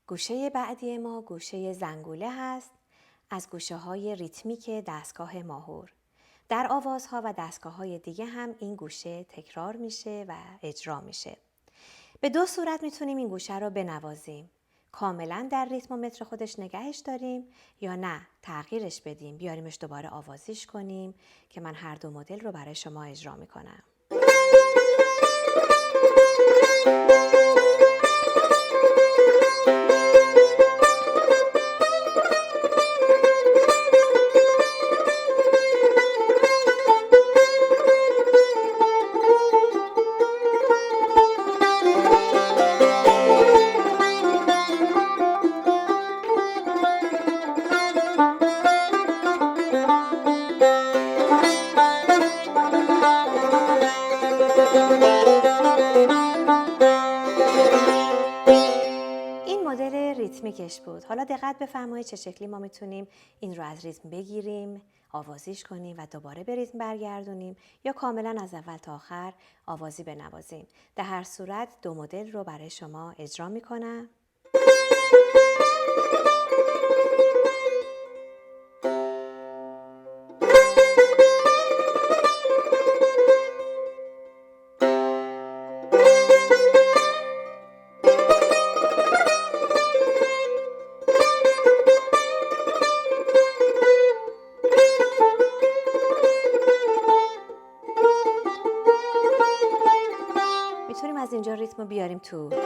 گوشه بعدی ما گوشه زنگوله هست از گوشه های ریتمیک دستگاه ماهور. در آوازها و دستگاه های دیگه هم این گوشه تکرار میشه و اجرا میشه. به دو صورت میتونیم این گوشه رو بنوازیم. کاملا در ریتم و متر خودش نگهش داریم یا نه تغییرش بدیم، بیاریمش دوباره آوازیش کنیم که من هر دو مدل رو برای شما اجرا میکنم. ریتمیکش بود. حالا دقت بفرمایید چه شکلی ما میتونیم این رو از ریتم بگیریم، آوازیش کنیم و دوباره به ریتم برگردونیم یا کاملا از اول تا آخر آوازی بنوازیم. در هر صورت دو مدل رو برای شما اجرا میکنم. از اینجا ریتم رو بیاریم تو.